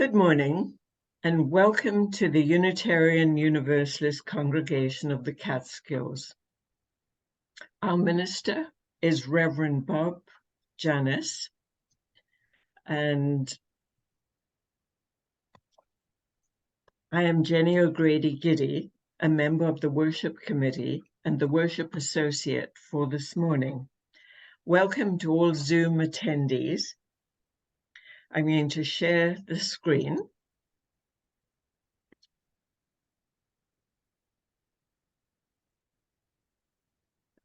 Good morning, and welcome to the Unitarian Universalist Congregation of the Catskills. Our minister is Reverend Bob Janis, and I am Jenny O'Grady-Giddy, a member of the Worship Committee and the Worship Associate for this morning. Welcome to all Zoom attendees. I'm going to share the screen.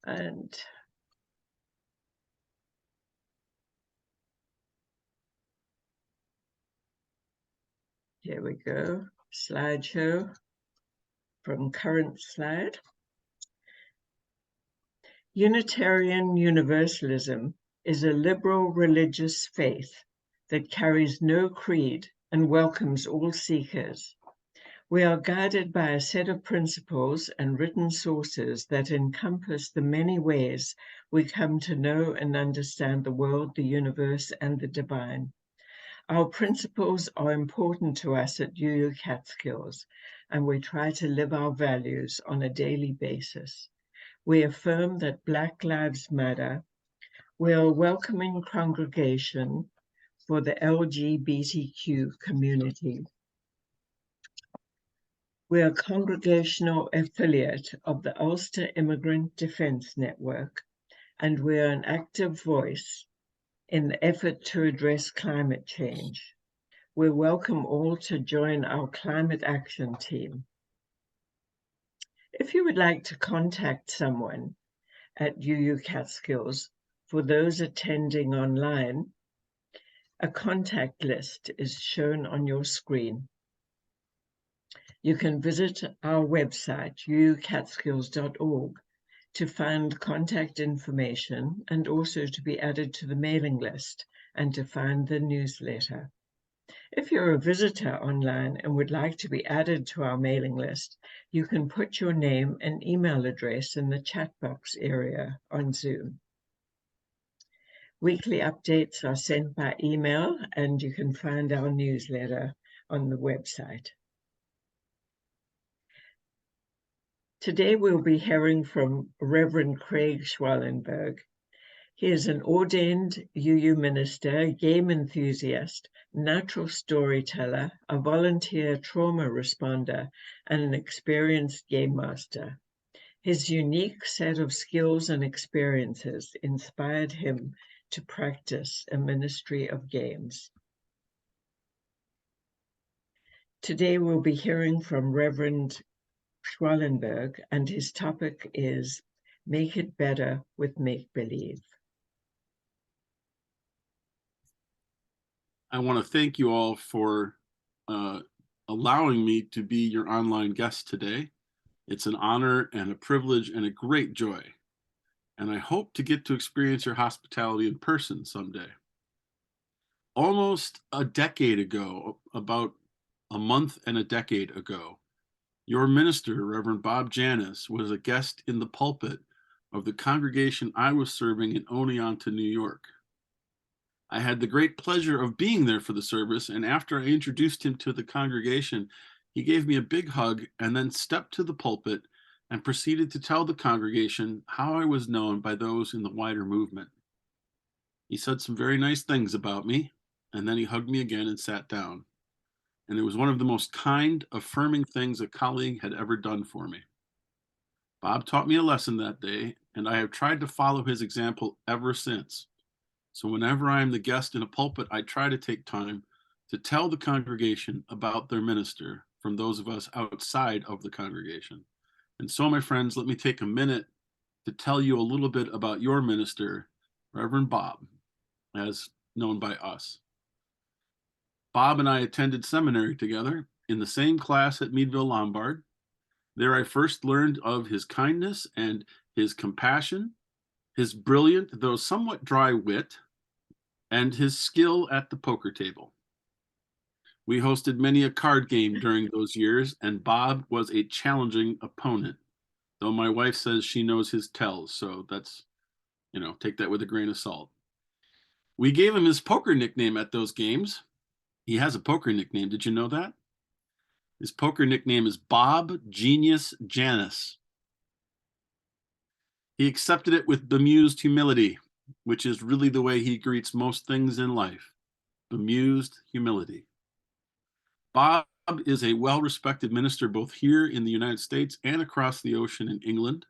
And here we go, slideshow from current slide. Unitarian Universalism is a liberal religious faith that carries no creed and welcomes all seekers. We are guided by a set of principles and written sources that encompass the many ways we come to know and understand the world, the universe, and the divine. Our principles are important to us at UU Catskills, and we try to live our values on a daily basis. We affirm that Black Lives Matter. We are a welcoming congregation for the LGBTQ community. We are a congregational affiliate of the Ulster Immigrant Defense Network, and we are an active voice in the effort to address climate change. We welcome all to join our climate action team. If you would like to contact someone at UU Catskills, for those attending online, a contact list is shown on your screen. You can visit our website, uucatskills.org, to find contact information and also to be added to the mailing list and to find the newsletter. If you're a visitor online and would like to be added to our mailing list, you can put your name and email address in the chat box area on Zoom. Weekly updates are sent by email, and you can find our newsletter on the website. Today we'll be hearing from Reverend Craig Schwalenberg. He is an ordained UU minister, game enthusiast, natural storyteller, a volunteer trauma responder, and an experienced game master. His unique set of skills and experiences inspired him to practice a ministry of games. Today we'll be hearing from Reverend Schwalenberg, and his topic is Make It Better with Make-Believe. I want to thank you all for allowing me to be your online guest today. It's an honor and a privilege and a great joy. And I hope to get to experience your hospitality in person someday. Almost a decade ago, about a month and a decade ago, your minister, Reverend Bob Janis, was a guest in the pulpit of the congregation I was serving in Oneonta, New York. I had the great pleasure of being there for the service, and after I introduced him to the congregation, he gave me a big hug and then stepped to the pulpit and proceeded to tell the congregation how I was known by those in the wider movement. He said some very nice things about me, and then he hugged me again and sat down. And it was one of the most kind, affirming things a colleague had ever done for me. Bob taught me a lesson that day, and I have tried to follow his example ever since. So whenever I am the guest in a pulpit, I try to take time to tell the congregation about their minister from those of us outside of the congregation. And so, my friends, let me take a minute to tell you a little bit about your minister, Reverend Bob, as known by us. Bob and I attended seminary together in the same class at Meadville Lombard. There I first learned of his kindness and his compassion, his brilliant, though somewhat dry wit, and his skill at the poker table. We hosted many a card game during those years, and Bob was a challenging opponent, though my wife says she knows his tells, so that's, take that with a grain of salt. We gave him his poker nickname at those games, He has a poker nickname. Did you know that? His poker nickname is Bob Genius Janus. He accepted it with bemused humility, which is really the way he greets most things in life. Bemused humility. Bob is a well-respected minister both here in the United States and across the ocean in England.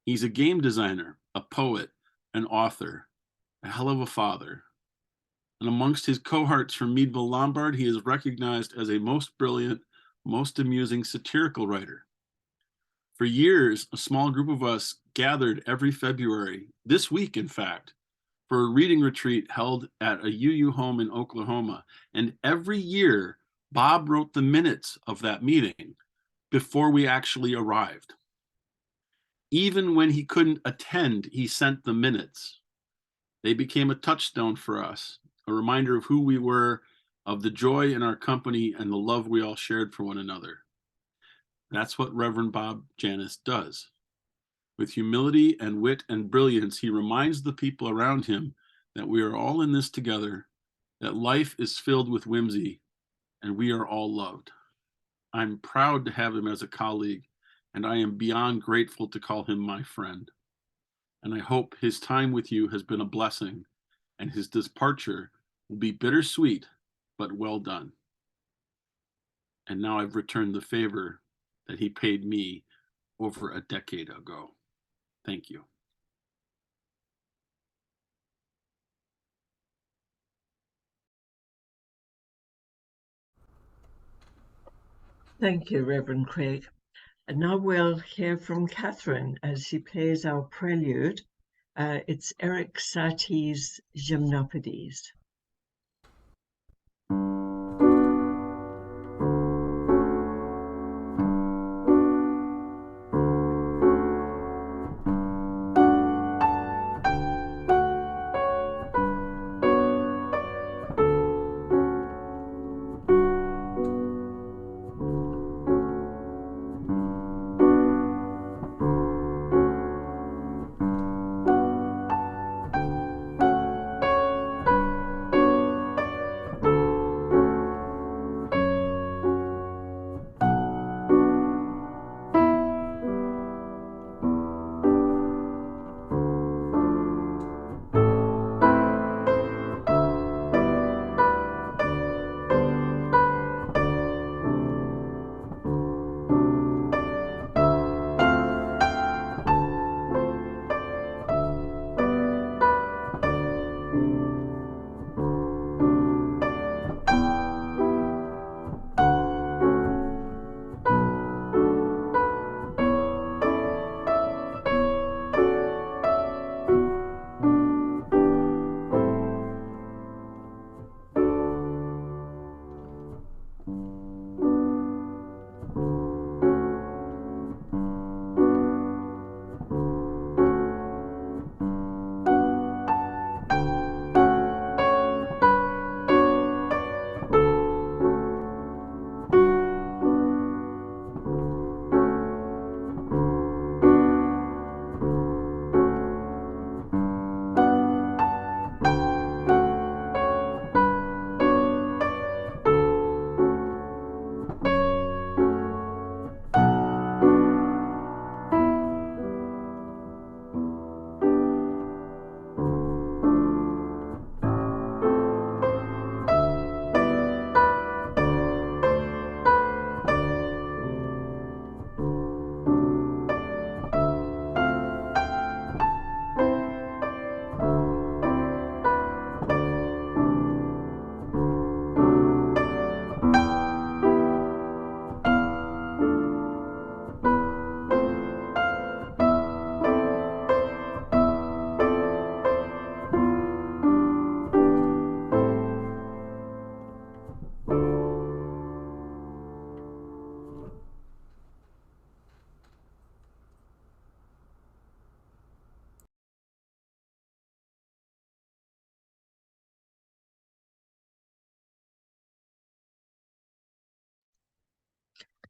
He's a game designer, a poet, an author, a hell of a father. And amongst his cohorts from Meadville Lombard, he is recognized as a most brilliant, most amusing satirical writer. For years, a small group of us gathered every February, this week in fact, for a reading retreat held at a UU home in Oklahoma. And every year, Bob wrote the minutes of that meeting before we actually arrived. Even when he couldn't attend, he sent the minutes. They became a touchstone for us, a reminder of who we were, of the joy in our company, and the love we all shared for one another. That's what Reverend Bob Janus does. With humility and wit and brilliance, he reminds the people around him that we are all in this together, that life is filled with whimsy, and we are all loved. I'm proud to have him as a colleague, and I am beyond grateful to call him my friend. And I hope his time with you has been a blessing, and his departure will be bittersweet, but well done. And now I've returned the favor that he paid me over a decade ago. Thank you. Thank you, Reverend Craig. And now we'll hear from Catherine as she plays our prelude. It's Eric Satie's Gymnopodes.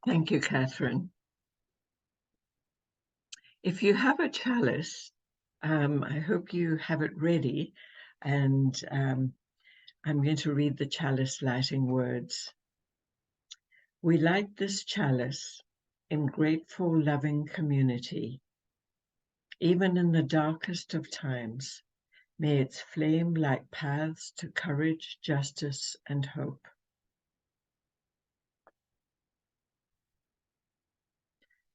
Thank you, Catherine. If you have a chalice, I hope you have it ready, and I'm going to read the chalice lighting words. We light this chalice in grateful, loving community. Even in the darkest of times, may its flame light paths to courage, justice, and hope.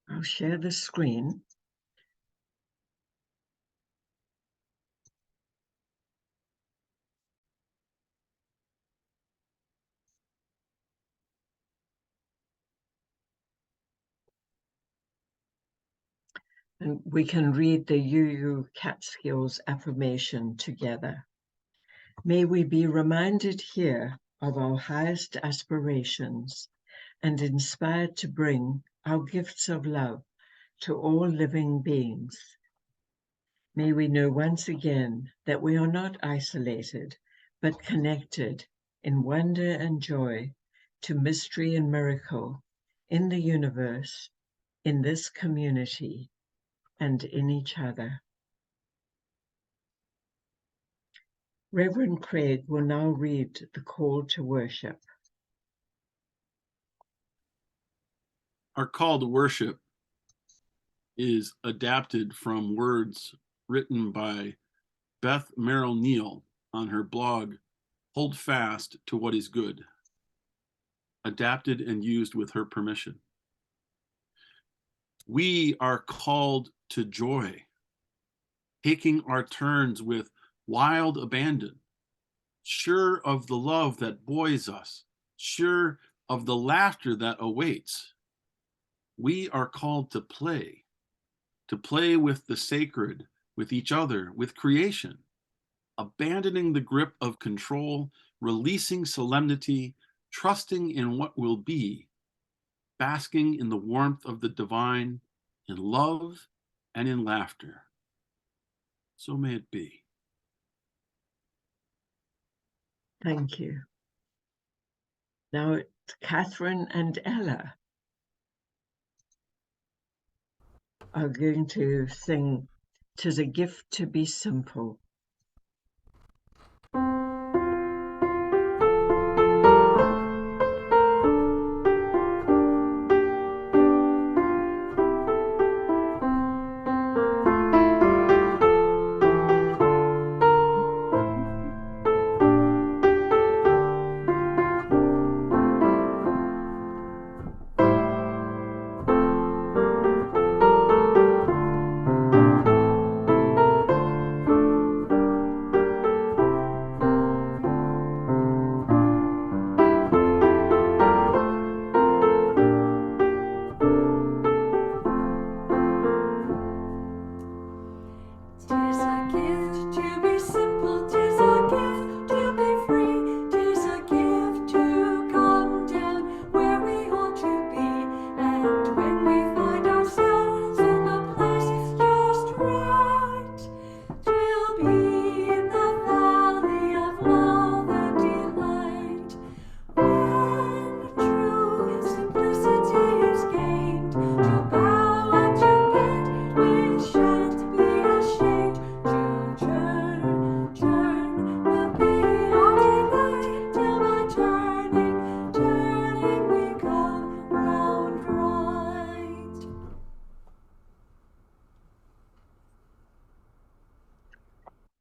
I'll share the screen. And we can read the UU Catskills affirmation together. May we be reminded here of our highest aspirations and inspired to bring our gifts of love to all living beings. May we know once again that we are not isolated, but connected in wonder and joy to mystery and miracle in the universe, in this community, and in each other. Reverend Craig will now read the call to worship. Our call to worship is adapted from words written by Beth Merrill Neal on her blog, Hold Fast to What Is Good, adapted and used with her permission. We are called to joy, taking our turns with wild abandon, sure of the love that buoys us, sure of the laughter that awaits. We are called to play with the sacred, with each other, with creation, abandoning the grip of control, releasing solemnity, trusting in what will be, basking in the warmth of the divine, in love and in laughter. So may it be. Thank you. Now it's Catherine and Ella are going to sing "'Tis a Gift to Be Simple."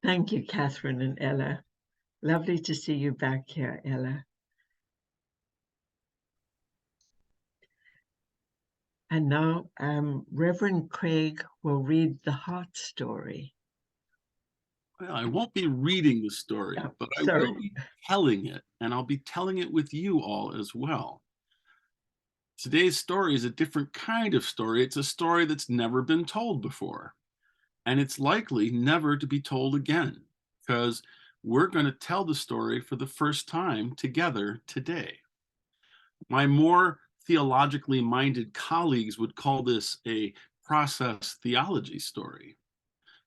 Thank you, Catherine and Ella. Lovely to see you back here, Ella. And now Reverend Craig will read the heart story. Well, I won't be reading the story, but I will be telling it, and I'll be telling it with you all as well. Today's story is a different kind of story. It's a story that's never been told before, and it's likely never to be told again, because we're going to tell the story for the first time together today. My more theologically minded colleagues would call this a process theology story.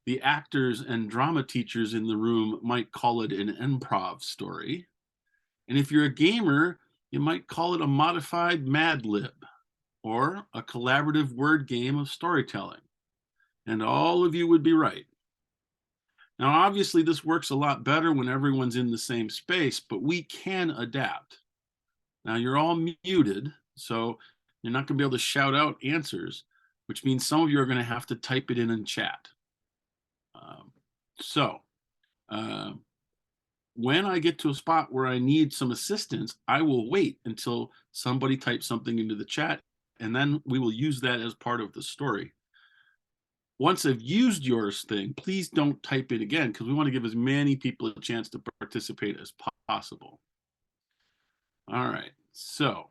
The actors and drama teachers in the room might call it an improv story. And if you're a gamer, you might call it a modified Mad Lib or a collaborative word game of storytelling. And all of you would be right. Now, obviously, this works a lot better when everyone's in the same space, but we can adapt. Now, you're all muted, so you're not going to be able to shout out answers, which means some of you are going to have to type it in chat. Um, so, uh, when I get to a spot where I need some assistance, I will wait until somebody types something into the chat, and then we will use that as part of the story. Once I've used yours thing, please don't type it again because we want to give as many people a chance to participate as possible. All right, so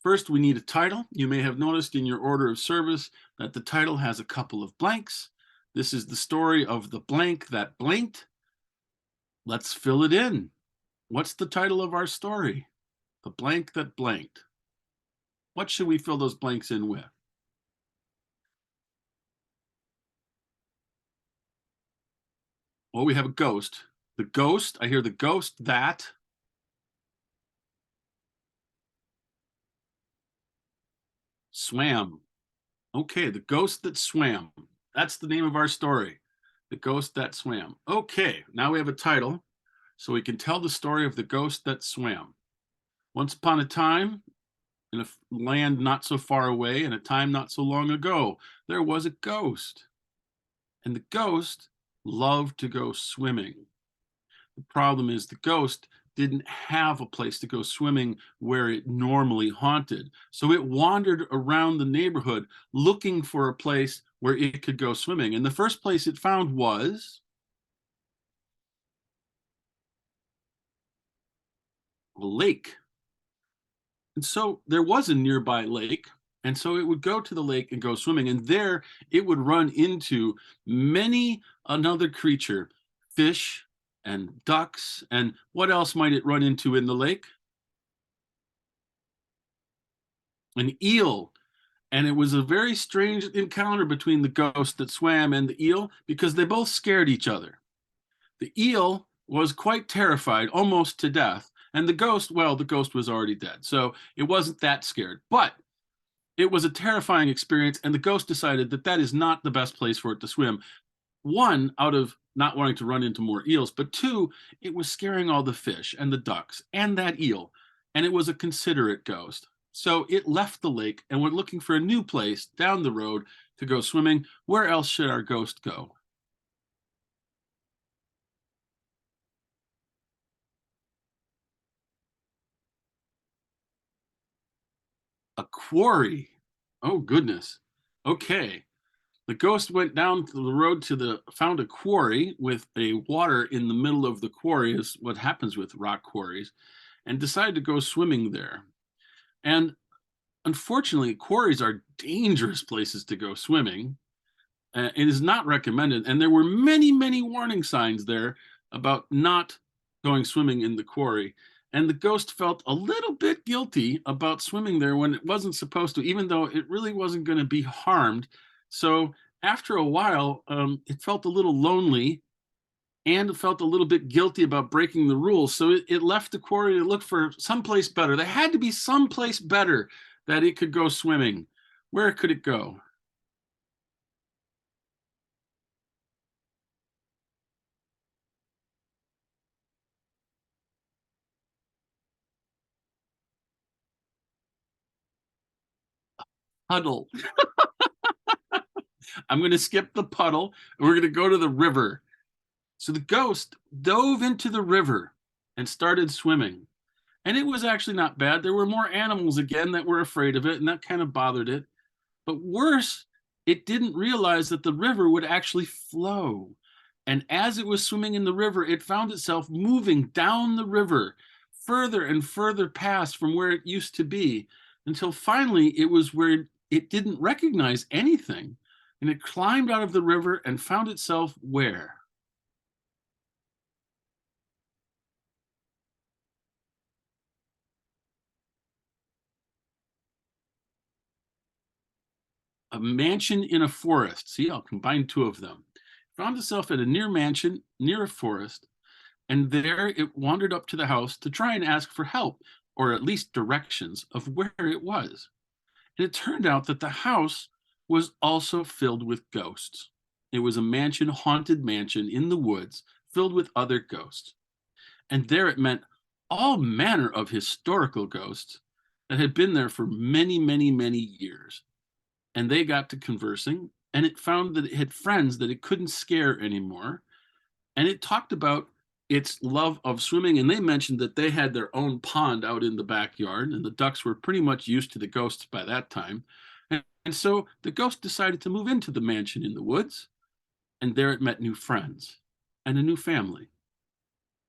first we need a title. You may have noticed in your order of service that the title has a couple of blanks. This is the story of the blank that blanked. Let's fill it in. What's the title of our story? The blank that blanked. What should we fill those blanks in with? Well, we have a ghost. The ghost, I hear the ghost that swam. Okay, the ghost that swam. That's the name of our story. The ghost that swam. Okay, now we have a title, so we can tell the story of the ghost that swam. Once upon a time, in a land not so far away, in a time not so long ago, there was a ghost. And the ghost loved to go swimming. The problem is the ghost didn't have a place to go swimming where it normally haunted. So it wandered around the neighborhood looking for a place where it could go swimming. And the first place it found was a lake. And so there was a nearby lake. And so it would go to the lake and go swimming. And there it would run into many another creature, fish and ducks. And what else might it run into in the lake? An eel. And it was a very strange encounter between the ghost that swam and the eel because they both scared each other. The eel was quite terrified, almost to death. And the ghost, well, the ghost was already dead. So it wasn't that scared. But it was a terrifying experience. And the ghost decided that that is not the best place for it to swim. One, out of not wanting to run into more eels, but two, it was scaring all the fish and the ducks and that eel. And it was a considerate ghost. So it left the lake and went looking for a new place down the road to go swimming. Where else should our ghost go? A quarry. Oh, goodness. Okay. The ghost went down to the road found a quarry with a water in the middle of the quarry, is what happens with rock quarries, and decided to go swimming there. And unfortunately, quarries are dangerous places to go swimming. It is not recommended. And there were many, many warning signs there about not going swimming in the quarry. And the ghost felt a little bit guilty about swimming there when it wasn't supposed to, even though it really wasn't going to be harmed. So after a while, it felt a little lonely and felt a little bit guilty about breaking the rules. So it left the quarry to look for someplace better. There had to be someplace better that it could go swimming. Where could it go? Puddle. I'm going to skip the puddle and we're going to go to the river. So the ghost dove into the river and started swimming. And it was actually not bad. There were more animals again that were afraid of it, and that kind of bothered it. But worse, it didn't realize that the river would actually flow. And as it was swimming in the river, it found itself moving down the river further and further past from where it used to be until finally it was where it didn't recognize anything. And it climbed out of the river and found itself where? A mansion in a forest. See, I'll combine two of them. Found itself at a near mansion near a forest, and there it wandered up to the house to try and ask for help, or at least directions of where it was. And it turned out that the house was also filled with ghosts. It was a mansion, haunted mansion in the woods, filled with other ghosts. And there it met all manner of historical ghosts that had been there for many, many, many years. And they got to conversing, and it found that it had friends that it couldn't scare anymore. And it talked about its love of swimming. And they mentioned that they had their own pond out in the backyard, and the ducks were pretty much used to the ghosts by that time. And so the ghost decided to move into the mansion in the woods, and there it met new friends and a new family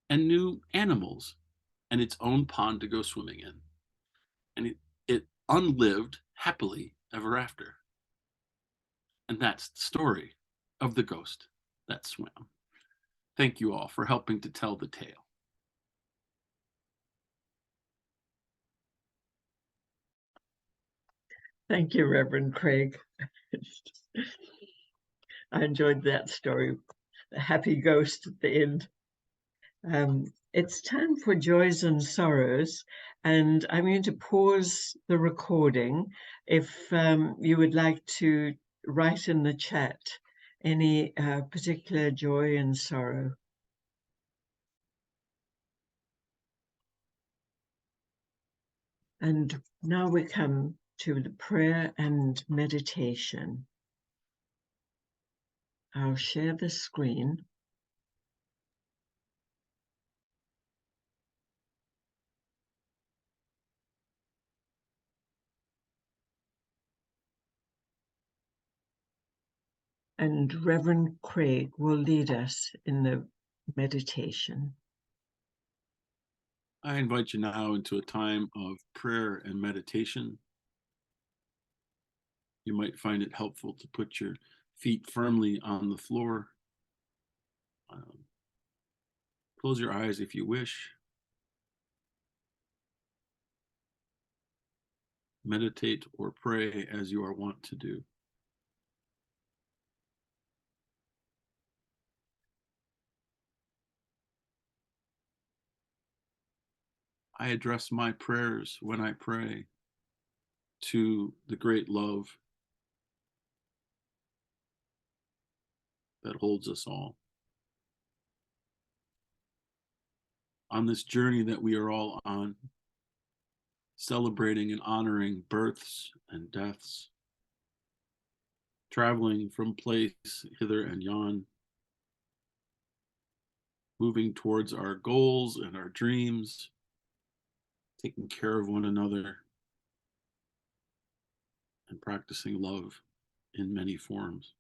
and new animals and its own pond to go swimming in. And it unlived happily ever after. And that's the story of the ghost that swam. Thank you all for helping to tell the tale. Thank you, Reverend Craig. I enjoyed that story, the happy ghost at the end. It's time for joys and sorrows, and I'm going to pause the recording. If you would like to write in the chat any particular joy and sorrow. And now we come to the prayer and meditation. I'll share the screen. And Reverend Craig will lead us in the meditation. I invite you now into a time of prayer and meditation. You might find it helpful to put your feet firmly on the floor. Close your eyes if you wish. Meditate or pray as you are wont to do. I address my prayers when I pray to the great love that holds us all. On this journey that we are all on, celebrating and honoring births and deaths, traveling from place hither and yon, moving towards our goals and our dreams, taking care of one another, and practicing love in many forms.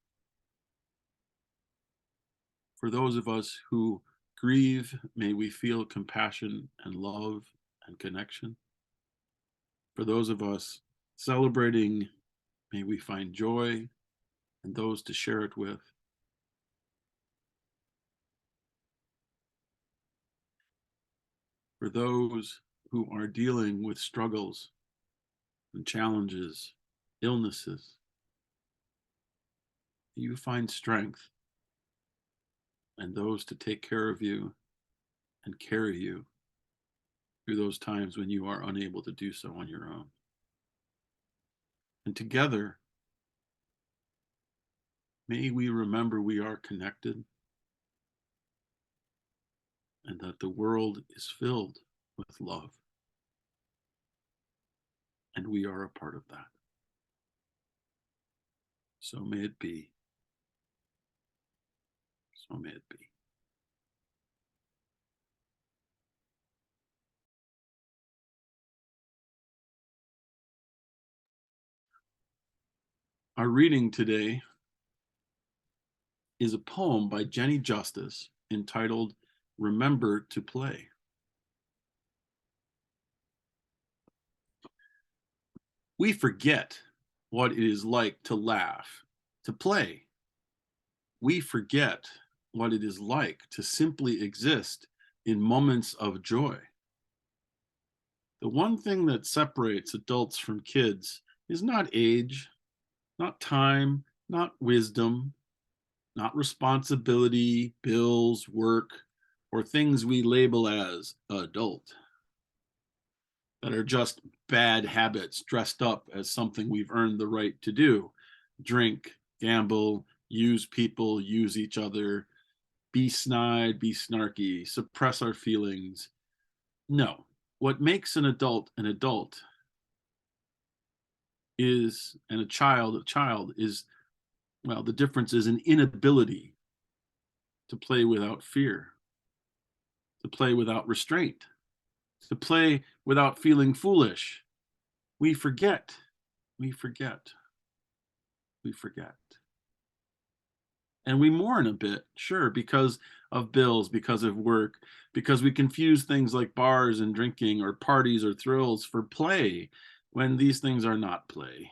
For those of us who grieve, may we feel compassion and love and connection. For those of us celebrating, may we find joy and those to share it with. For those who are dealing with struggles and challenges, illnesses, you find strength and those to take care of you and carry you through those times when you are unable to do so on your own. And together, may we remember we are connected and that the world is filled with love. And we are a part of that. So may it be. So may it be. Our reading today is a poem by Jenny Justice entitled Remember to Play. We forget what it is like to laugh, to play. We forget what it is like to simply exist in moments of joy. The one thing that separates adults from kids is not age, not time, not wisdom, not responsibility, bills, work, or things we label as adult that are just bad habits dressed up as something we've earned the right to do. Drink, gamble, use people, use each other, be snide, be snarky, suppress our feelings. No, what makes an adult is, and a child is, well, the difference is an inability to play without fear, to play without restraint, to play without feeling foolish. We forget, we forget, we forget. And we mourn a bit, sure, because of bills, because of work, because we confuse things like bars and drinking or parties or thrills for play when these things are not play.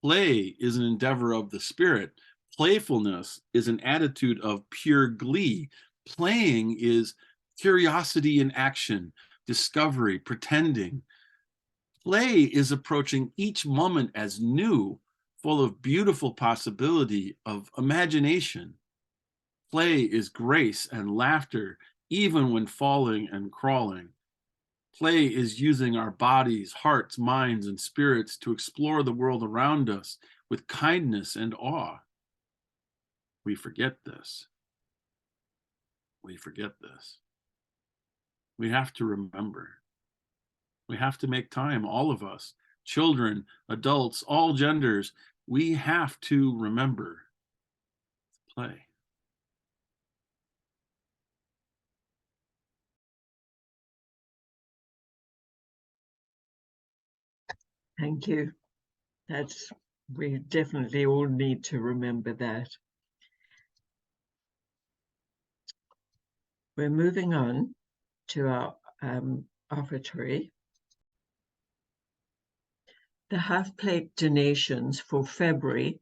Play is an endeavor of the spirit. Playfulness is an attitude of pure glee. Playing is curiosity in action, discovery, pretending. Play is approaching each moment as new, full of beautiful possibility, of imagination. Play is grace and laughter, even when falling and crawling. Play is using our bodies, hearts, minds, and spirits to explore the world around us with kindness and awe. We forget this. We forget this. We have to remember. We have to make time, all of us, children, adults, all genders. We have to remember to play. Thank you. We definitely all need to remember that. We're moving on to our offertory. The half-plate donations for February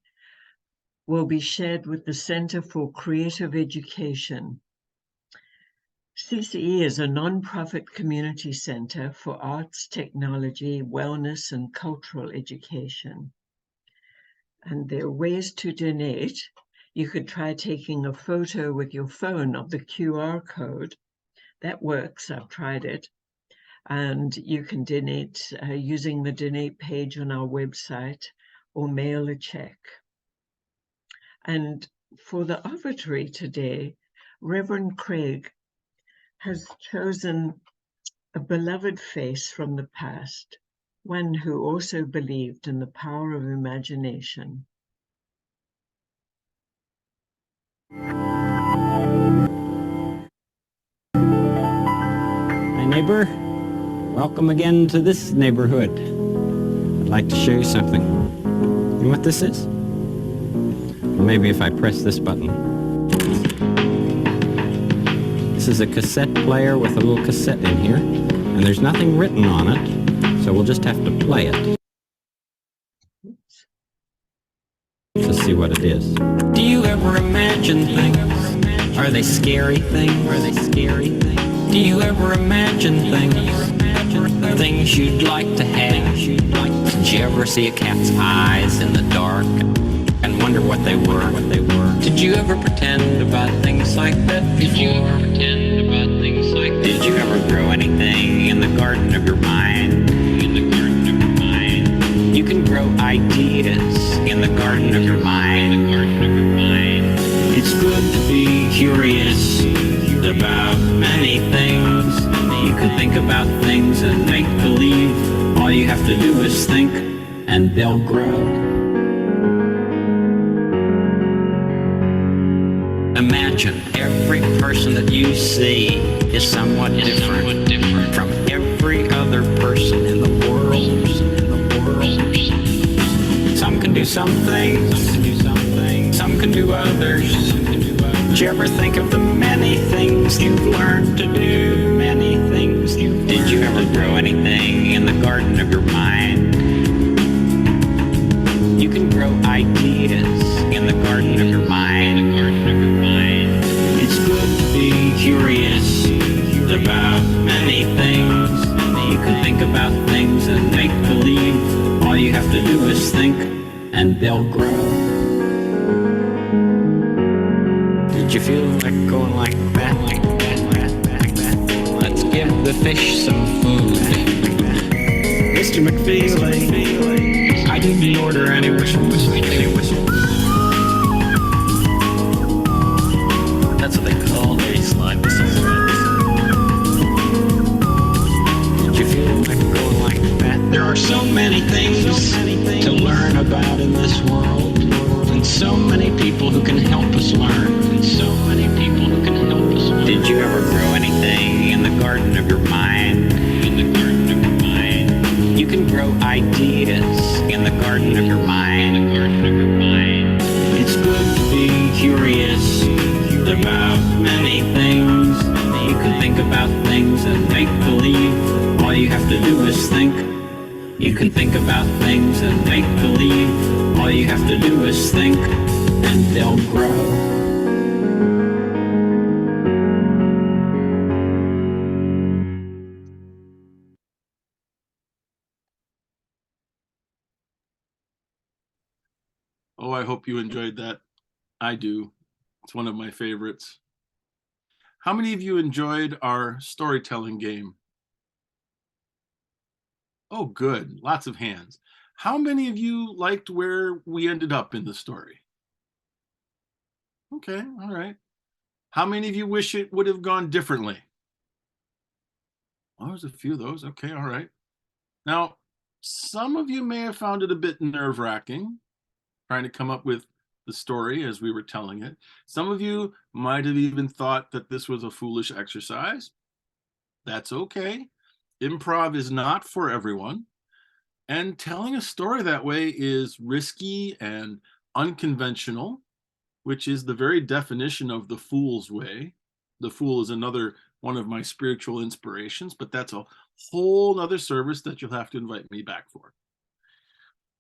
will be shared with the Center for Creative Education. CCE is a non-profit community center for arts, technology, wellness, and cultural education. And there are ways to donate. You could try taking a photo with your phone of the QR code. That works, I've tried it. And you can donate using the donate page on our website or mail a check. And for the offertory today, Reverend Craig has chosen a beloved face from the past, one who also believed in the power of imagination. Hi, neighbor. Welcome again to this neighborhood. I'd like to show you something. You know what this is? Maybe if I press this button. This is a cassette player with a little cassette in here, and there's nothing written on it, so we'll just have to play it to see what it is. Do you ever imagine things? Are they scary things? Are they scary things? Do you ever imagine things? Things you'd like to have? Did you ever see a cat's eyes in the dark and wonder what they were? Did you ever pretend about things like that before? Did you ever grow anything in the garden of your mind? You can grow ideas in the garden of your mind. It's good to be curious about many things. You can think about things and make believe. All you have to do is think and they'll grow. Imagine every person that you see is somewhat different from every other person in the world. Some can do some things, some can do others. Did you ever think of the many things you've learned to do? Many things you Did you ever grow anything in the garden of your mind? You can grow ideas in the garden of your mind. It's good to be curious about many things. You can think about things and make believe. All you have to do is think and they'll grow. Did you feel like going like that? Let's give the fish some food. Mr. McFeely, I didn't order any whistle. people who can help us learn. So many people who can help us learn. Did you ever grow anything in the garden of your mind? In the garden of your mind. You can grow ideas in the garden of your mind. In the garden of your mind. It's good to be curious about many things. You can think about things and make believe. All you have to do is think. You can think about things and make believe. All you have to do is think, and they'll grow. Oh, I hope you enjoyed that. I do. It's one of my favorites. How many of you enjoyed our storytelling game? Oh, good. Lots of hands. How many of you liked where we ended up in the story? Okay, all right. How many of you wish it would have gone differently? Oh, there's a few of those. Okay, all right. Now, some of you may have found it a bit nerve-wracking, trying to come up with the story as we were telling it. Some of you might have even thought that this was a foolish exercise. That's okay. Improv is not for everyone. And telling a story that way is risky and unconventional, which is the very definition of the fool's way. The fool is another one of my spiritual inspirations, but that's a whole other service that you'll have to invite me back for.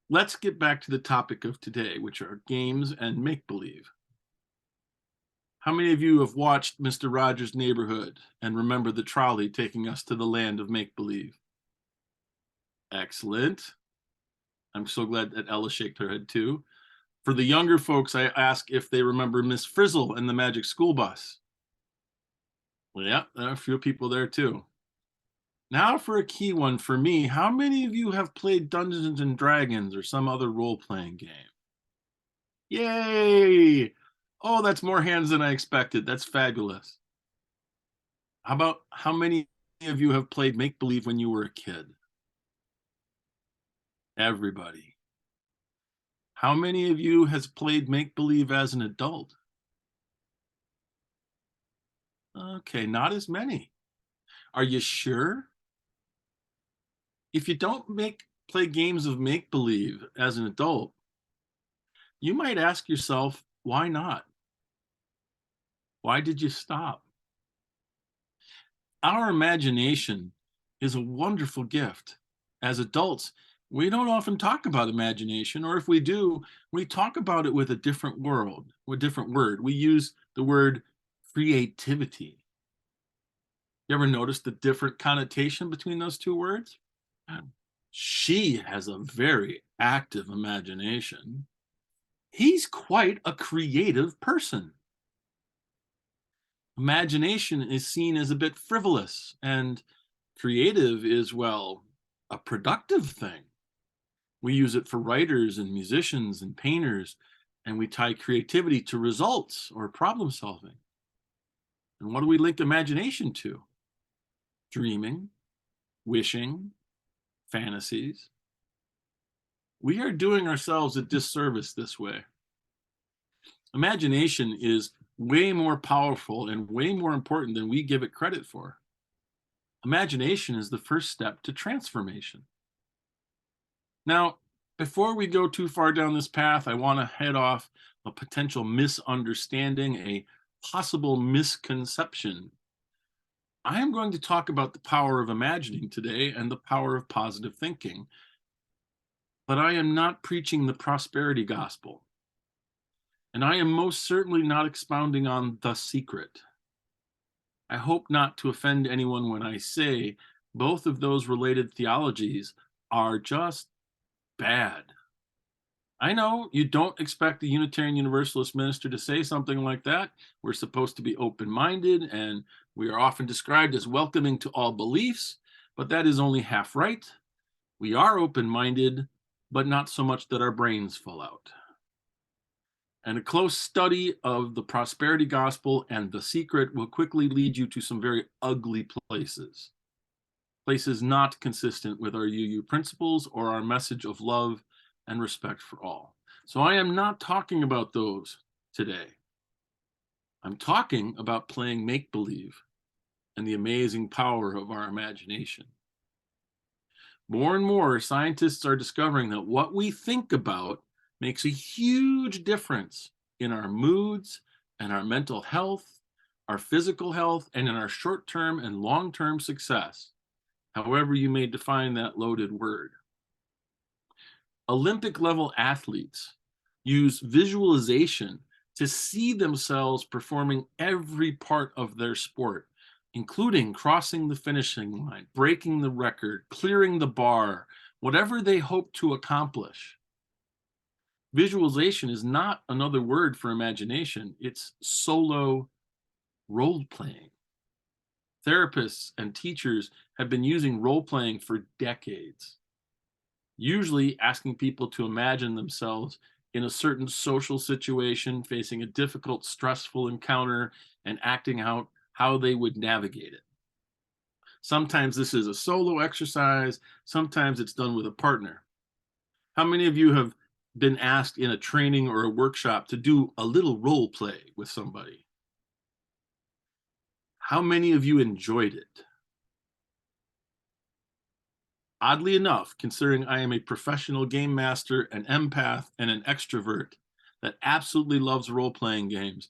Let's get back to the topic of today, which are games and make-believe. How many of you have watched Mr. Rogers' Neighborhood and remember the trolley taking us to the land of make-believe? Excellent. I'm so glad that Ella shook her head too. For the younger folks, I ask if they remember Miss Frizzle and the Magic School Bus. Well, yeah, there are a few people there too. Now for a key one for me, how many of you have played Dungeons and Dragons or some other role-playing game? Yay! Oh, that's more hands than I expected. That's fabulous. How about how many of you have played make-believe when you were a kid? Everybody. How many of you has played make-believe as an adult? Okay, not as many. Are you sure? If you don't play games of make-believe as an adult, you might ask yourself, why not? Why did you stop? Our imagination is a wonderful gift. As adults, we don't often talk about imagination, or if we do, we talk about it with a different word. We use the word creativity. You ever notice the different connotation between those two words? She has a very active imagination. He's quite a creative person. Imagination is seen as a bit frivolous, and creative is, well, a productive thing. We use it for writers and musicians and painters, and we tie creativity to results or problem solving. And what do we link imagination to? Dreaming, wishing, fantasies. We are doing ourselves a disservice this way. Imagination is way more powerful and way more important than we give it credit for. Imagination is the first step to transformation. Now, before we go too far down this path, I want to head off a potential misunderstanding, a possible misconception. I am going to talk about the power of imagining today and the power of positive thinking, but I am not preaching the prosperity gospel. And I am most certainly not expounding on the secret. I hope not to offend anyone when I say both of those related theologies are just bad. I know you don't expect a Unitarian Universalist minister to say something like that. We're supposed to be open-minded, and we are often described as welcoming to all beliefs, but that is only half right. We are open-minded, but not so much that our brains fall out. And a close study of the prosperity gospel and the secret will quickly lead you to some very ugly places. Places not consistent with our UU principles or our message of love and respect for all. So I am not talking about those today. I'm talking about playing make-believe and the amazing power of our imagination. More and more, scientists are discovering that what we think about makes a huge difference in our moods and our mental health, our physical health, and in our short-term and long-term success, however you may define that loaded word. Olympic-level athletes use visualization to see themselves performing every part of their sport, including crossing the finishing line, breaking the record, clearing the bar, whatever they hope to accomplish. Visualization is not another word for imagination. It's solo role-playing. Therapists and teachers have been using role-playing for decades, usually asking people to imagine themselves in a certain social situation, facing a difficult, stressful encounter, and acting out how they would navigate it. Sometimes this is a solo exercise, sometimes it's done with a partner. How many of you have been asked in a training or a workshop to do a little role play with somebody? How many of you enjoyed it? Oddly enough, considering I am a professional game master, an empath, and an extrovert that absolutely loves role-playing games,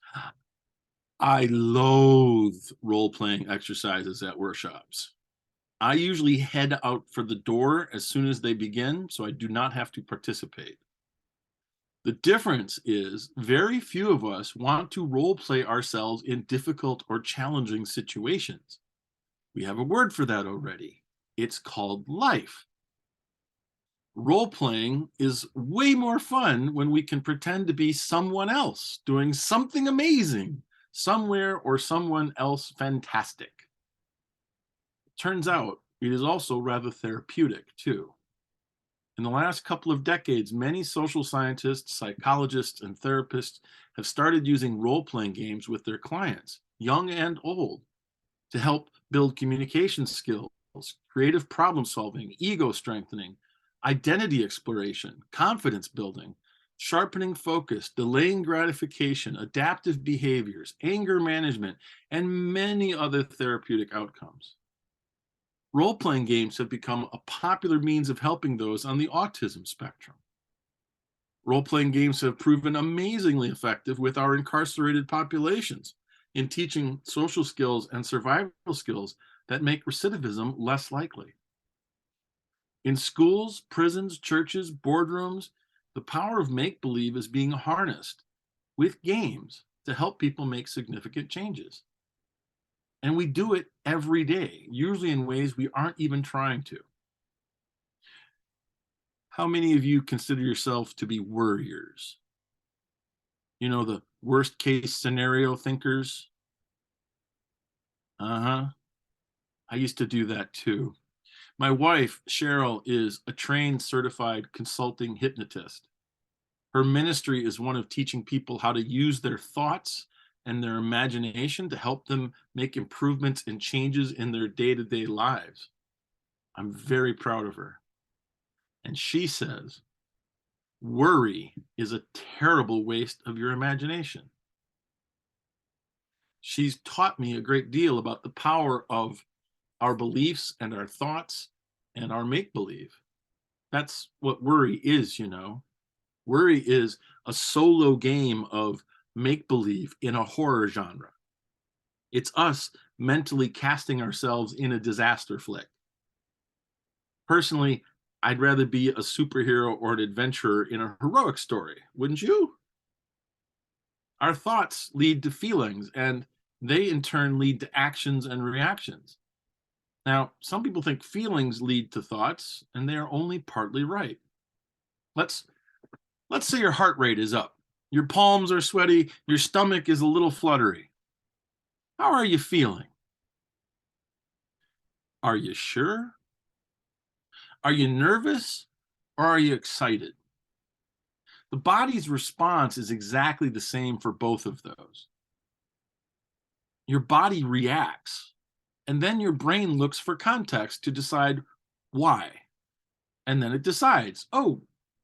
I loathe role-playing exercises at workshops. I usually head out for the door as soon as they begin, so I do not have to participate. The difference is very few of us want to role-play ourselves in difficult or challenging situations. We have a word for that already. It's called life. Role-playing is way more fun when we can pretend to be someone else doing something amazing, somewhere or someone else fantastic. Turns out it is also rather therapeutic too. In the last couple of decades, many social scientists, psychologists, and therapists have started using role-playing games with their clients, young and old, to help build communication skills, creative problem solving, ego strengthening, identity exploration, confidence building, sharpening focus, delaying gratification, adaptive behaviors, anger management, and many other therapeutic outcomes. Role-playing games have become a popular means of helping those on the autism spectrum. Role-playing games have proven amazingly effective with our incarcerated populations in teaching social skills and survival skills that make recidivism less likely. In schools, prisons, churches, boardrooms, the power of make-believe is being harnessed with games to help people make significant changes. And we do it every day, usually in ways we aren't even trying to. How many of you consider yourself to be worriers? You know, the worst case scenario thinkers? I used to do that too. My wife, Cheryl, is a trained certified consulting hypnotist. Her ministry is one of teaching people how to use their thoughts and their imagination to help them make improvements and changes in their day-to-day lives. I'm very proud of her. And she says, worry is a terrible waste of your imagination. She's taught me a great deal about the power of our beliefs and our thoughts and our make-believe. That's what worry is, you know. Worry is a solo game of make-believe in a horror genre. It's us mentally casting ourselves in a disaster flick. Personally, I'd rather be a superhero or an adventurer in a heroic story, wouldn't you? Our thoughts lead to feelings, and they in turn lead to actions and reactions. Now, some people think feelings lead to thoughts, and they are only partly right. Let's say your heart rate is up. Your palms are sweaty, your stomach is a little fluttery. How are you feeling? Are you sure? Are you nervous or are you excited? The body's response is exactly the same for both of those. Your body reacts, and then your brain looks for context to decide why. And then it decides, oh,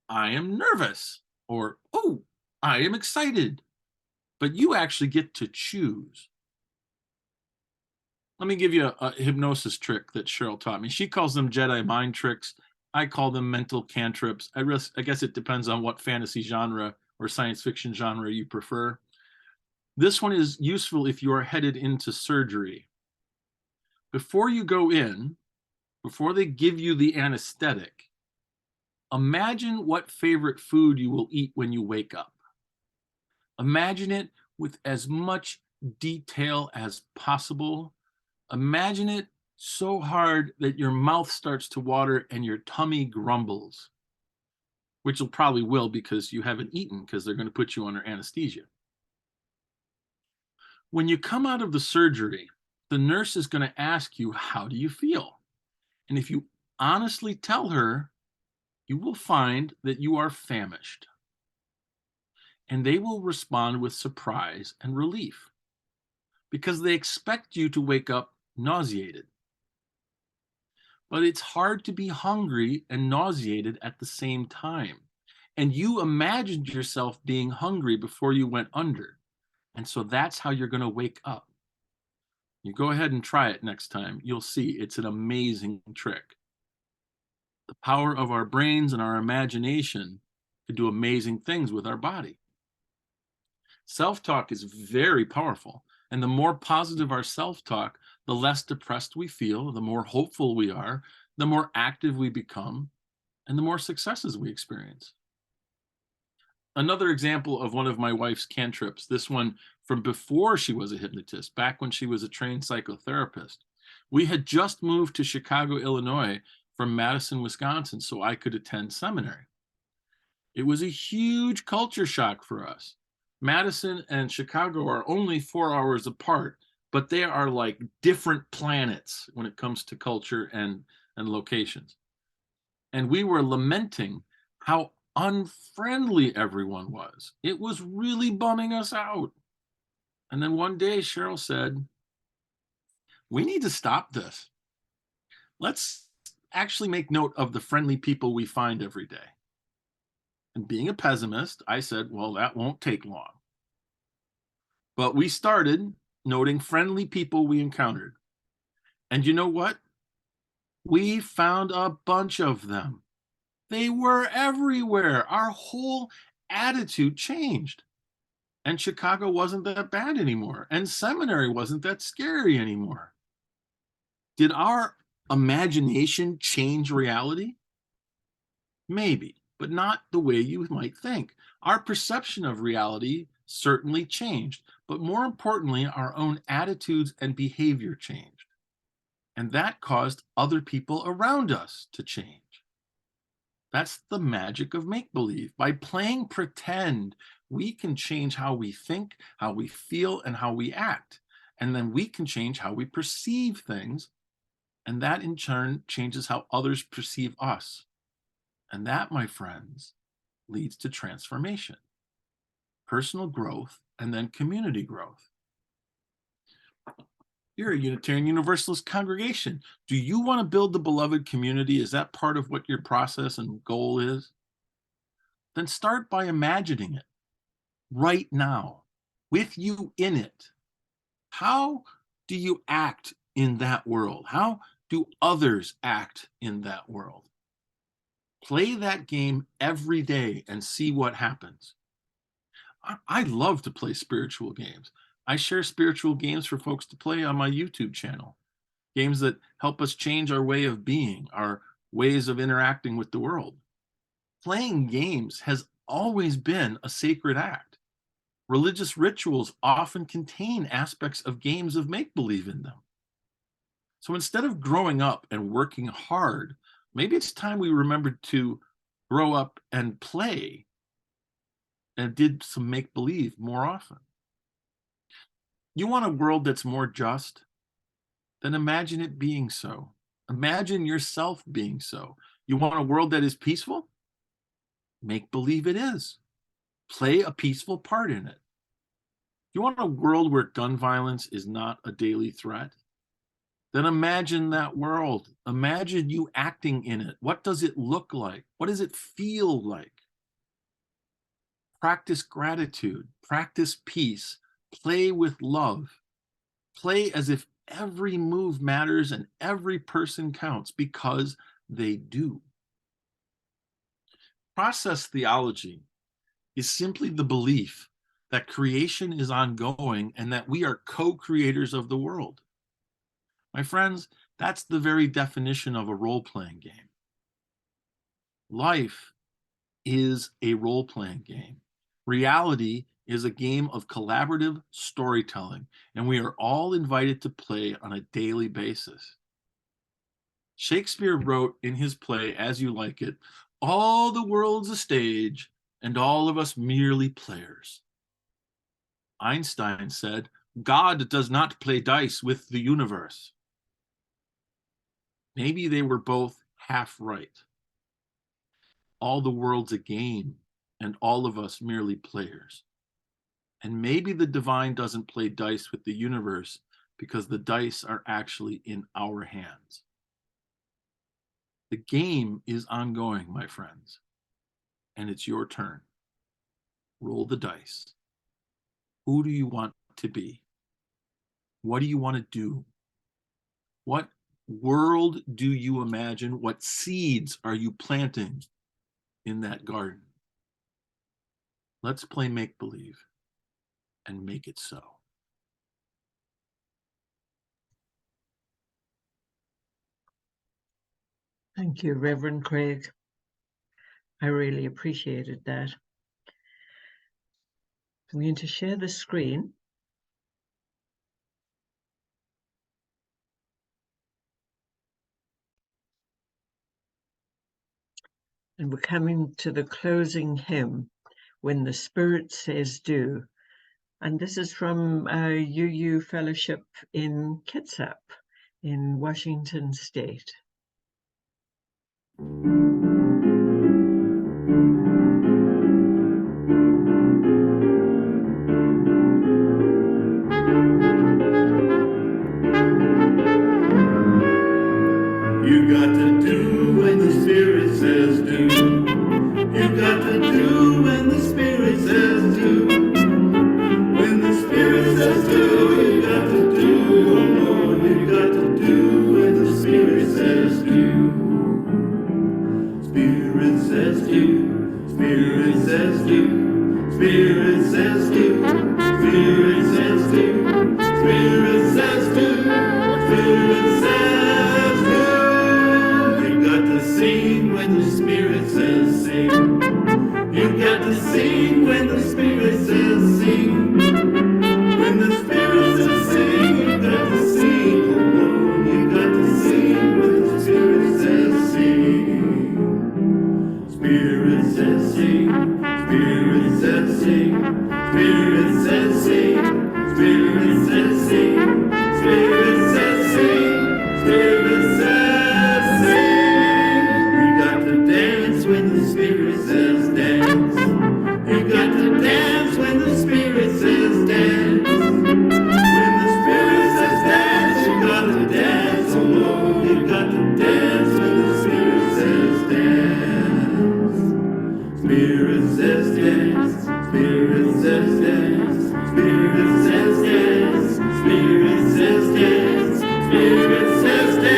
I am nervous, or oh, I am excited. but you actually get to choose. Let me give you a hypnosis trick that Cheryl taught me. She calls them Jedi mind tricks. I call them mental cantrips. I guess it depends on what fantasy genre or science fiction genre you prefer. This one is useful if you are headed into surgery. Before you go in, before they give you the anesthetic, imagine what favorite food you will eat when you wake up. Imagine it with as much detail as possible. Imagine it so hard that your mouth starts to water and your tummy grumbles, which will probably will because you haven't eaten because they're going to put you under anesthesia. When you come out of the surgery, the nurse is going to ask you, how do you feel? And if you honestly tell her, you will find that you are famished. And they will respond with surprise and relief because they expect you to wake up nauseated. But it's hard to be hungry and nauseated at the same time. And you imagined yourself being hungry before you went under. And so that's how you're going to wake up. You go ahead and try it next time. You'll see it's an amazing trick. The power of our brains and our imagination to do amazing things with our body. Self-talk is very powerful. And the more positive our self-talk, the less depressed we feel, the more hopeful we are, the more active we become, and the more successes we experience. Another example of one of my wife's cantrips, this one from before she was a hypnotist, back when she was a trained psychotherapist. We had just moved to Chicago, Illinois from Madison, Wisconsin, so I could attend seminary. It was a huge culture shock for us. Madison and Chicago are only 4 hours apart, but they are like different planets when it comes to culture and locations. And we were lamenting how unfriendly everyone was. It was really bumming us out. And then one day Cheryl said, we need to stop this. Let's actually make note of the friendly people we find every day. And being a pessimist, I said, well, that won't take long. But we started noting friendly people we encountered. And you know what? We found a bunch of them. They were everywhere. Our whole attitude changed. And Chicago wasn't that bad anymore. And seminary wasn't that scary anymore. Did our imagination change reality? Maybe, but not the way you might think. Our perception of reality certainly changed, but more importantly, our own attitudes and behavior changed. And that caused other people around us to change. That's the magic of make-believe. By playing pretend, we can change how we think, how we feel, and how we act. And then we can change how we perceive things. And that in turn changes how others perceive us. And that, my friends, leads to transformation, personal growth, and then community growth. You're a Unitarian Universalist congregation. Do you want to build the beloved community? Is that part of what your process and goal is? Then start by imagining it right now, with you in it. How do you act in that world? How do others act in that world? Play that game every day and see what happens. I love to play spiritual games. I share spiritual games for folks to play on my YouTube channel. Games that help us change our way of being, our ways of interacting with the world. Playing games has always been a sacred act. Religious rituals often contain aspects of games of make-believe in them. So instead of growing up and working hard, maybe it's time we remembered to grow up and play and did some make-believe more often. You want a world that's more just? Then imagine it being so. Imagine yourself being so. You want a world that is peaceful? Make believe it is. Play a peaceful part in it. You want a world where gun violence is not a daily threat? Then imagine that world. Imagine you acting in it. What does it look like? What does it feel like? Practice gratitude, practice peace, play with love. Play as if every move matters and every person counts, because they do. Process theology is simply the belief that creation is ongoing and that we are co-creators of the world. My friends, that's the very definition of a role-playing game. Life is a role-playing game. Reality is a game of collaborative storytelling, and we are all invited to play on a daily basis. Shakespeare wrote in his play, As You Like It, "All the world's a stage, and all of us merely players." Einstein said, "God does not play dice with the universe." Maybe they were both half right. All the world's a game, and all of us merely players. And maybe the divine doesn't play dice with the universe because the dice are actually in our hands. The game is ongoing, my friends, and it's your turn. Roll the dice. Who do you want to be? What do you want to do? What world do you imagine? What seeds are you planting in that garden? Let's play make-believe and make it so. Thank you, Reverend Craig. I really appreciated that. I'm going to share the screen. And we're coming to the closing hymn, When the Spirit Says Do. And this is from UU Fellowship in Kitsap in Washington State. You got to do when the Spirit says do. You got to do when the Spirit says do. When the Spirit says do, you got to do. Oh Lord, you got to do when the Spirit says do. Spirit says do. Spirit says do. Spirit says do. Spirit says do. Spirit says do. Spirit says do. Sing when the Spirit says sing. You got to sing when the Spirit says sing. When the Spirit says sing, you got to sing. Oh Lord, you got to sing when the Spirit says sing. Spirit says sing. Spirit says sing. Spirit says sing. Spirit says sing. Spirit says sing. Spirit says sing. When the Spirit says dance, you got to dance when the Spirit says dance. When the Spirit says dance, you got to dance. Oh Lord, you got to dance when the Spirit says dance. Spirit says dance. Spirit says dance. Spirit says dance. Spirit says dance. Spirit says dance. Spirit says dance.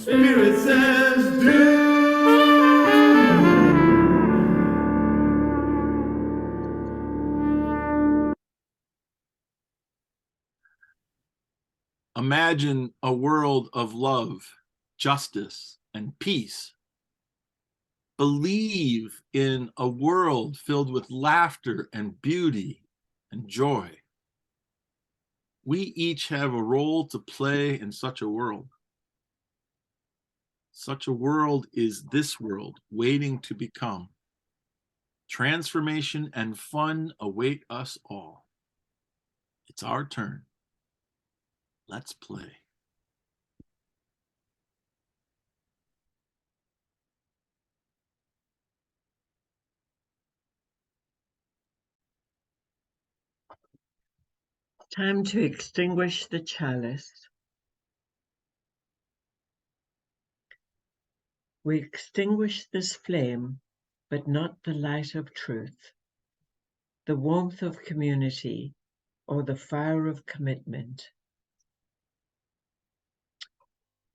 Spirit Imagine a world of love, justice, and peace. Believe in a world filled with laughter and beauty and joy. We each have a role to play in such a world. Such a world is this world waiting to become. Transformation and fun await us all. It's our turn. Let's play. Time to extinguish the chalice. We extinguish this flame, but not the light of truth, the warmth of community, or the fire of commitment.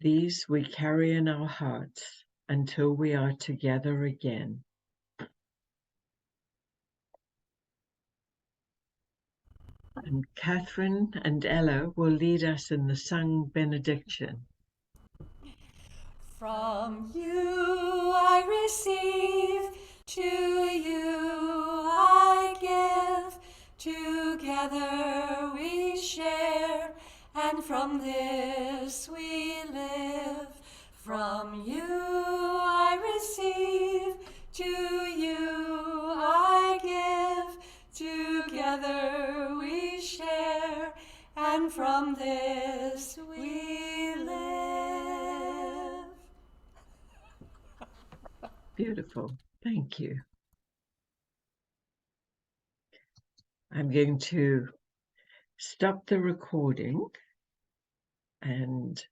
These we carry in our hearts until we are together again. And Catherine and Ella will lead us in the sung benediction. From you I receive, to you I give, together we share, and from this we live. From you I receive, to you I give, together we share, and from this we live. Beautiful. Thank you. I'm going to stop the recording and